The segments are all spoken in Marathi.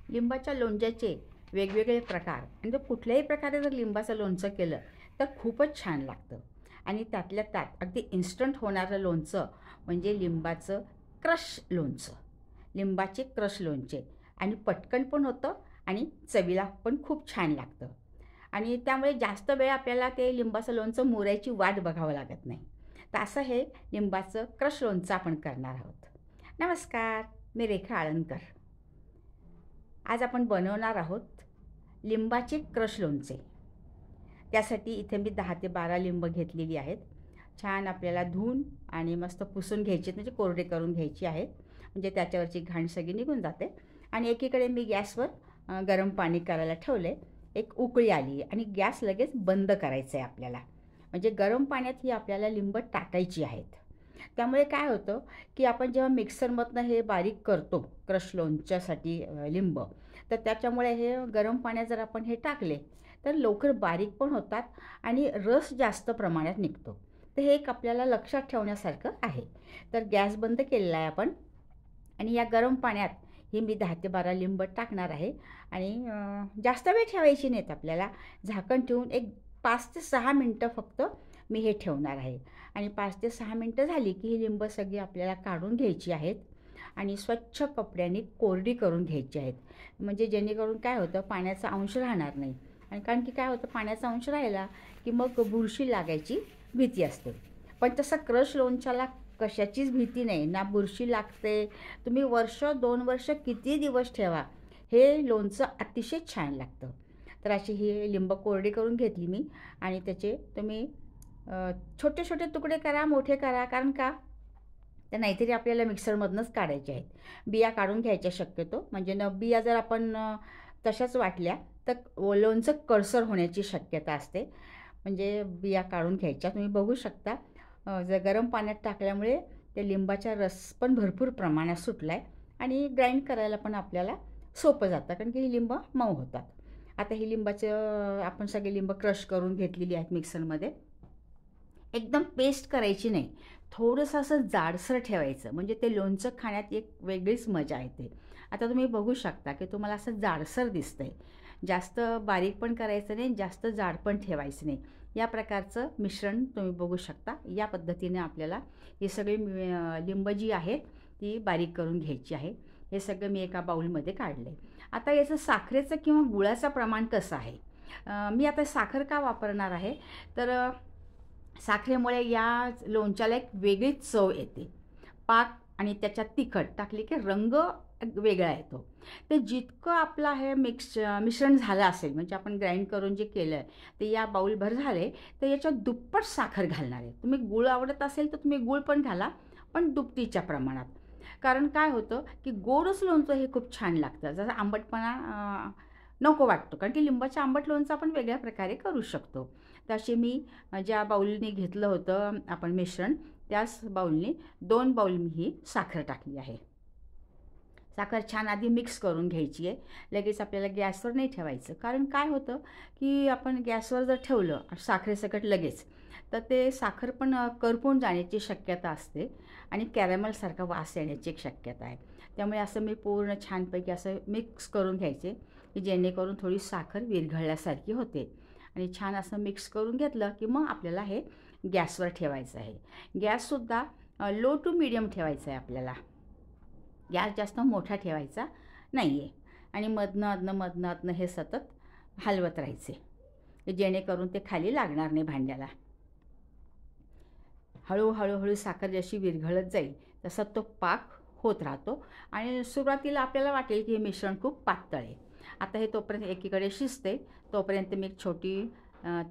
लिंबाच्या लोणच्याचे वेगवेगळे प्रकार आणि जर कुठल्याही प्रकारे जर लिंबाचं लोणचं केलं तर खूपच छान लागतं. आणि त्यातल्या त्यात अगदी इन्स्टंट होणारं लोणचं म्हणजे लिंबाचं क्रश लोणचं. लिंबाचे क्रश लोणचे आणि पटकन पण होतं आणि चवीला पण खूप छान लागतं. आणि त्यामुळे जास्त वेळ आपल्याला ते लिंबाचं लोणचं मुरायची वाट बघावं लागत नाही. तर असं हे लिंबाचं क्रश लोणचं आपण करणार आहोत. नमस्कार, मी रेखा आळंदकर. आज आपण बनवणार आहोत लिंबाचे क्रश लोणचे. त्यासाठी इथे मी 10 ते 12 लिंब घेतलेली आहेत. छान आपल्याला धुवून आणि मस्त पुसून घ्यायची, म्हणजे कोरडे करून घ्यायची आहेत, म्हणजे त्याच्यावरची घाण सगळी निघून जाते. आणि एकीकडे मी गॅसवर गरम पाणी करायला ठेवले. एक उकळी आली आणि गॅस लगेच बंद करायचं आहे आपल्याला, म्हणजे गरम पाण्यात ही आपल्याला लिंब टाकायची आहेत. त्यामुळे काय होतं की आपण जेव्हा मिक्सरमधनं हे बारीक करतो क्रश लोणच्यासाठी लिंब, तर त्याच्यामुळे हे गरम पाण्यात जर आपण हे टाकले तर लवकर बारीक पण होतात आणि रस जास्त प्रमाणात निघतो. तर हे एक आपल्याला लक्षात ठेवण्यासारखं आहे. तर गॅस बंद केलेला आहे आपण आणि या गरम पाण्यात ही मी 10 ते 12 लिंब टाकणार आहे. आणि जास्त वेळ ठेवायची नाहीत आपल्याला. झाकण ठेवून एक 5 ते 6 मिनटं फक्त मी हे ठेवणार आहे. आणि 5 ते 6 मिनटं झाली की ही लिंब सगळी आपल्याला काढून घ्यायची आहेत आणि स्वच्छ कपड्यांनी कोरडी करून घ्यायची आहेत, म्हणजे जेणेकरून काय होतं पाण्याचा अंश राहणार नाही. आणि कारण की काय होतं पाण्याचा अंश राहिला की मग बुरशी लागायची भीती असते. पण तसं क्रश लोणच्याला कशाचीच भीती नाही, ना बुरशी लागते. तुम्ही वर्ष 2 वर्ष किती दिवस ठेवा, हे लोणचं अतिशय छान लागतं. तर अशी ही लिंब कोरडी करून घेतली मी आणि त्याचे तुम्ही छोटे छोटे तुकडे करा, मोठे करा, कारण का तर नाहीतरी आपल्याला मिक्सरमधनंच काढायचे आहेत. बिया काढून घ्यायच्या शक्यतो, म्हणजे बिया जर आपण तशाच वाटल्या तर लोणचं कडसर होण्याची शक्यता असते. म्हणजे बिया काढून घ्यायच्या. तुम्ही बघू शकता जर गरम पाण्यात टाकल्यामुळे ते लिंबाचा रस पण भरपूर प्रमाणात सुटला आहे आणि ग्राइंड करायला पण आपल्याला सोपं जातं, कारण की ही लिंब मऊ होतात. आता ही लिंबाचं आपण सगळे लिंब क्रश करून घेतलेली आहेत मिक्सरमध्ये. एकदम पेस्ट करायची नाही, थोडंसं असं जाडसर ठेवायचं, म्हणजे ते लोणचं खाण्यात एक वेगळीच मजा येते. आता तुम्ही बघू शकता की तुम्हाला असं जाडसर दिसतंय. जास्त बारीक पण करायचं नाही, जास्त जाड पण ठेवायचं नाही. या प्रकारचं मिश्रण तुम्ही बघू शकता. या पद्धतीने आपल्याला ही सगळी लिंब जी आहेत ती बारीक करून घ्यायची आहे. हे सगळं मी एका बाउलमध्ये काढलं आहे. आता याचं साखरेचं किंवा गुळाचं प्रमाण कसं आहे, मी आता साखर का वापरणार आहे, तर साखरेमुळे या लोणच्याला एक वेगळीच चव येते. पाक आणि त्याच्यात तिखट टाकली की रंग वेगळा येतो. ते जितकं आपलं हे मिश्रण झालं असेल, म्हणजे आपण ग्राइंड करून जे केलं आहे ते या बाउलभर झाले, तर याच्यात दुप्पट साखर घालणार आहे. तुम्ही गूळ आवडत असेल तर तुम्ही गूळ पण घाला, पण दुपटीच्या प्रमाणात. कारण काय होतं की गोडच लोणचं हे खूप छान लागतं, जसं आंबटपणा नको वाटतो, कारण की लिंबाचं आंबट लोणचं आपण वेगळ्या प्रकारे करू शकतो. तर अशी मी ज्या बाउलनी घेतलं होतं आपण मिश्रण, त्याच बाउलनी 2 बाउल मी ही साखर टाकली आहे. साखर छान आधी मिक्स करून घ्यायची आहे. लगेच आपल्याला गॅसवर नाही ठेवायचं, कारण काय होतं की आपण गॅसवर जर ठेवलं साखरेसकट लगेच, तर ते साखर पण करपून जाण्याची शक्यता असते आणि कॅरॅमलसारखा वास येण्याची एक शक्यता आहे. त्यामुळे असं मी पूर्ण छानपैकी असं मिक्स करून घ्यायचे की जेणेकरून थोडी साखर विरघळल्यासारखी होते. आणि छान असं मिक्स करून घेतलं की मग आपल्याला हे गॅसवर ठेवायचं आहे. गॅससुद्धा लो टू मीडियम ठेवायचं आहे आपल्याला. गॅस जास्त मोठा ठेवायचा नाही आहे. आणि मधनं हे सतत हलवत राहायचे, जेणेकरून ते खाली लागणार नाही भांड्याला. हळूहळू साखर जशी विरघळत जाईल तसा तो पाक होत राहतो आणि सुरुवातीला आपल्याला वाटेल की हे मिश्रण खूप पातळ आहे. आता हे तोपर्यंत एकीकडे शिजते, तोपर्यंत मी एक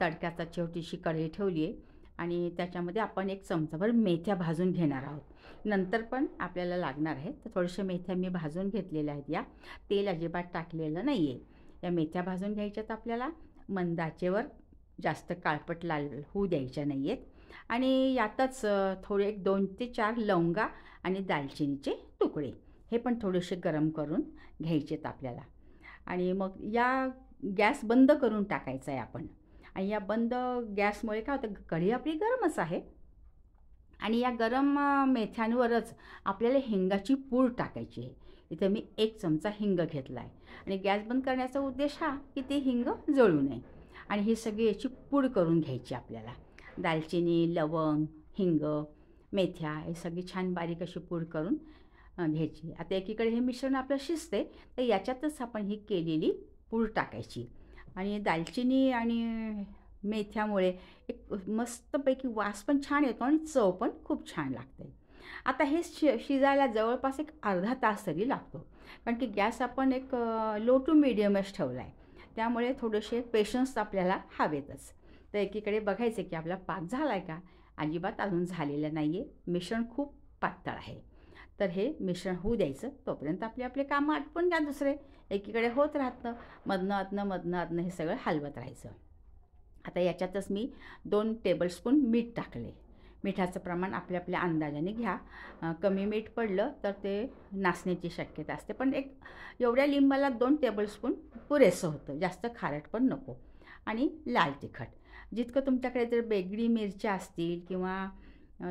तडक्याचा छोटीशी कढई ठेवली आहे आणि त्याच्यामध्ये आपण 1 चमचाभर मेथ्या भाजून घेणार आहोत. नंतर पण आपल्याला लागणार आहे, तर थोड्याशा मेथ्या मी भाजून घेतलेल्या आहेत. या तेल अजिबात टाकलेलं नाही आहे. या मेथ्या भाजून घ्यायच्यात आपल्याला. मंद आचेवर, जास्त काळपट लाल होऊ द्यायच्या नाही आहेत. आणि यातच थोडे 2 ते 4 लवंगा आणि दालचिनीचे तुकडे हे पण थोडेसे गरम करून घ्यायचेत आपल्याला. आणि मग या गॅस बंद करून टाकायचा आहे आपण. आणि या बंद गॅसमुळे काय होतं, कढई आपली गरमच आहे आणि या गरम मेथ्यांवरच आपल्याला हिंगाची पूड टाकायची आहे. इथं मी 1 चमचा हिंग घेतला आहे आणि गॅस बंद करण्याचा उद्देश हा की ते हिंग जळू नये. आणि ही सगळी याची पूड करून घ्यायची आपल्याला. दालचिनी, लवंग, हिंग, मेथ्या हे सगळी छान बारीक अशी पूड करून घ्यायची. आता एकीकडे हे मिश्रण आपलं शिजते, तर याच्यातच आपण ही केलेली पूड टाकायची. आणि दालचिनी आणि मेथ्यामुळे एक मस्तपैकी वास पण छान येतो आणि चव पण खूप छान लागते. आता हे शिजायला जवळपास एक अर्धा तास तरी लागतो, कारण की गॅस आपण एक लो टू मीडियमच ठेवला आहे. त्यामुळे थोडेसे पेशन्स आपल्याला हवेतच. तर एकीकडे बघायचे की आपला पाक झाला आहे का? अजिबात अजून झालेलं नाही आहे. मिश्रण खूप पातळ आहे. तर हे मिश्रण होऊ द्यायचं. तोपर्यंत आपले आपले कामं आटपून घ्या दुसरे. एकीकडे होत राहतं. मधनं अधनं हे सगळं हलवत राहायचं. आता याच्यातच मी 2 टेबलस्पून मीठ टाकले. मिठाचं प्रमाण आपल्या आपल्या अंदाजाने घ्या. कमी मीठ पडलं तर ते नासण्याची शक्यता असते. पण एक एवढ्या लिंबाला 2 टेबलस्पून पुरेसं होतं. जास्त खारट पण नको. आणि लाल तिखट. जितकं तुमच्याकडे जर बेगडी मिरच्या असतील किंवा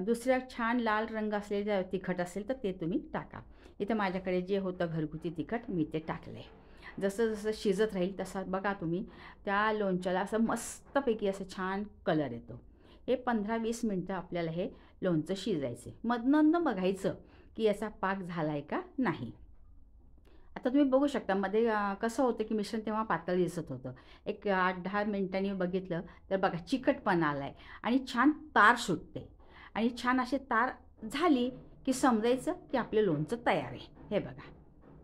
दुसऱ्या छान लाल रंग असलेलं तिखट असेल तर ते तुम्ही टाका. इथं माझ्याकडे जे होतं घरगुती तिखट मी ते टाकले. जसं जसं शिजत राहील तसा बघा तुम्ही त्या लोणच्याला असं मस्तपैकी असं छान कलर येतो. हे 15-20 मिनटं आपल्याला हे लोणचं शिजायचे. मधनं बघायचं की याचा पाक झाला आहे का नाही. आता तुम्ही बघू शकता मध्ये कसं होतं की मिश्रण तेव्हा पातळ दिसत होतं. एक 8-10 मिनिटांनी बघितलं तर बघा चिकटपणा आला आहे आणि छान तार सुटते. आणि छान अशी तार झाली की समजायचं की आपलं लोणचं तयार आहे. हे बघा,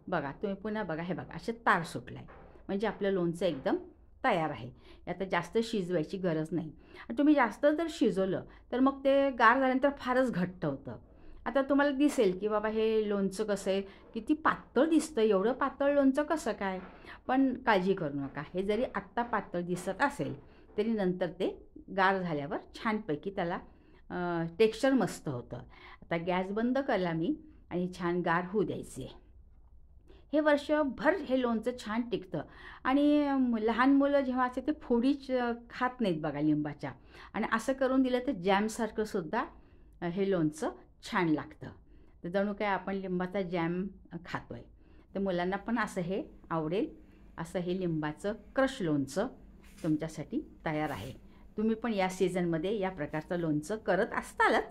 बघा तुम्ही पुन्हा बघा, हे बघा असे तार सुटला आहे. म्हणजे आपलं लोणचं एकदम तयार आहे. आता जास्त शिजवायची गरज नाही. आणि तुम्ही जास्त जर शिजवलं तर मग ते गार झाल्यानंतर फारच घट्ट होतं. आता तुम्हाला दिसेल की बाबा हे लोणचं कसं आहे, किती पातळ दिसतं, एवढं पातळ लोणचं कसं काय? पण काळजी करू नका. हे जरी आत्ता पातळ दिसत असेल तरी नंतर ते गार झाल्यावर छानपैकी त्याला टेक्स्चर मस्त होतं. आता गॅस बंद केला मी आणि छान गार होऊ द्यायचे. हे वर्षभर हे लोणचं छान टिकतं. आणि लहान मुलं जेव्हा असते ते फोडीच खात नाहीत बघा लिंबाच्या. आणि असं करून दिलं तर जॅमसारखं सुद्धा हे लोणचं छान लागतं. तर जणू काय आपण लिंबाचा जॅम खातो आहे. तर मुलांना पण असं हे आवडेल. असं हे लिंबाचं क्रश लोणचं तुमच्यासाठी तयार आहे. तुम्ही पण या सीझनमध्ये या प्रकारचं लोणचं करत असतालच,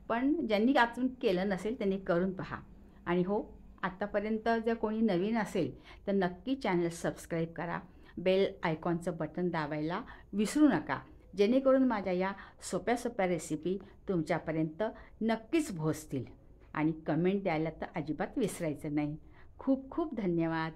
पण ज्यांनी अजून केलं नसेल त्यांनी करून पहा. आणि हो, आत्तापर्यंत जर कोणी नवीन असेल तर नक्की चॅनल सबस्क्राईब करा. बेल आयकॉनचं बटन दाबायला विसरू नका, जेणेकरून माझ्या या सोप्या सोप्या रेसिपी तुमच्यापर्यंत नक्कीच पोहोचतील. आणि कमेंट द्यायला तर अजिबात विसरायचं नाही. खूप खूप धन्यवाद.